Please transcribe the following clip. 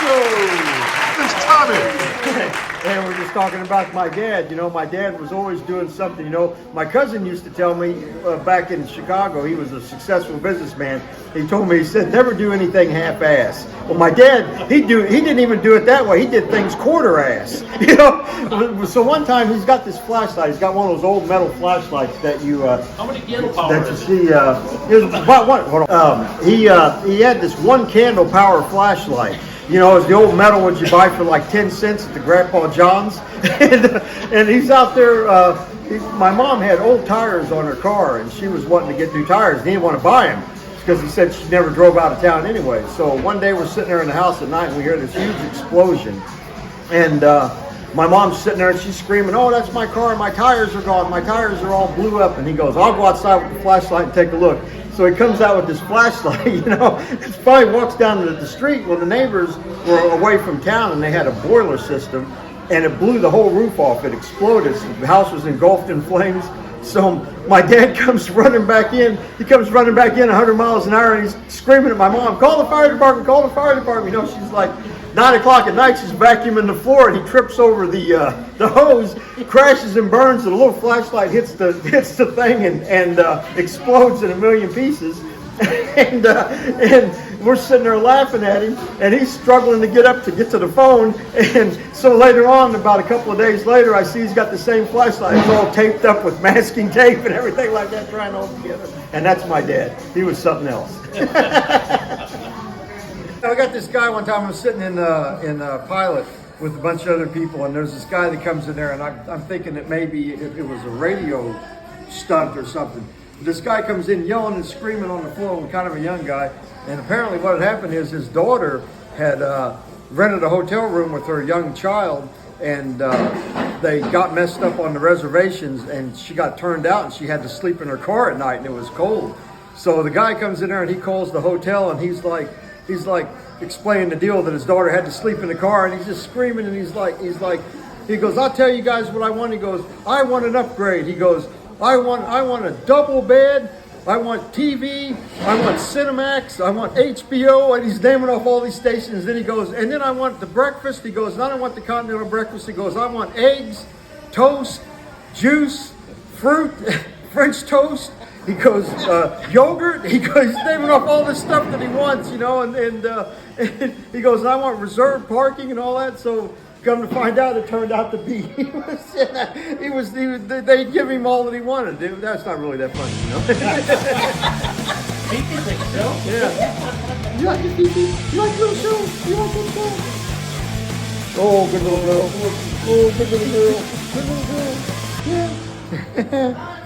Miss Tommy. And we're just talking about my dad. You know, my dad was always doing something. You know, my cousin used to tell me back in Chicago, he was a successful businessman. He told me, he said, never do anything half-ass. Well, my dad, he didn't even do it that way. He did things quarter-ass. You know, so one time he's got this flashlight. He's got one of those old metal flashlights that you how many candle power that you see. It was about one. Hold on. He had this one candle power flashlight. You know, it's the old metal ones you buy for like 10 cents at the Grandpa John's. and he's out there. My mom had old tires on her car, and she was wanting to get new tires. And he didn't want to buy them because he said she never drove out of town anyway. So one day we're sitting there in the house at night, and we hear this huge explosion. And my mom's sitting there, and she's screaming, "Oh, that's my car. My tires are gone. My tires are all blew up." And he goes, "I'll go outside with the flashlight and take a look." So he comes out with this flashlight, you know, he probably walks down the street. Well, the neighbors were away from town, and they had a boiler system, and it blew the whole roof off. It exploded. The house was engulfed in flames. So my dad comes running back in. He comes running back in 100 miles an hour, and he's screaming at my mom, "Call the fire department, call the fire department." You know, she's like 9 o'clock at night, she's vacuuming the floor, and he trips over the hose, crashes and burns, and a little flashlight hits the thing and explodes in a million pieces. and we're sitting there laughing at him, and he's struggling to get up to get to the phone. And so later on, about a couple of days later, I see he's got the same flashlight. It's all taped up with masking tape and everything like that, trying to hold it together. And that's my dad. He was something else. I got this guy one time. I was sitting in Pilot with a bunch of other people, and there's this guy that comes in there, and I'm thinking that maybe it was a radio stunt or something. This guy comes in yelling and screaming on the floor, kind of a young guy, and apparently what had happened is his daughter had rented a hotel room with her young child, and they got messed up on the reservations, and she got turned out, and she had to sleep in her car at night, and it was cold. So the guy comes in there, and he calls the hotel, and he's like explaining the deal that his daughter had to sleep in the car, and he's just screaming, and he goes, "I'll tell you guys what I want." He goes, "I want an upgrade." He goes, I want a double bed, I want TV, I want Cinemax, I want HBO," and he's naming off all these stations. Then he goes, "And then I want the breakfast." He goes, "I don't want the continental breakfast." He goes, "I want eggs, toast, juice, fruit, French toast." He goes, "Yogurt." He goes, he's naming off all this stuff that he wants, you know, and he goes, "And I want reserved parking and all that." So come to find out, it turned out to be they'd give him all that he wanted. That's not really that funny, you know. He can think so. Yeah. You like this, TV? You like little shows? You like little shows? Oh, good little girl. Oh, good little girl. Good little girl. Yeah.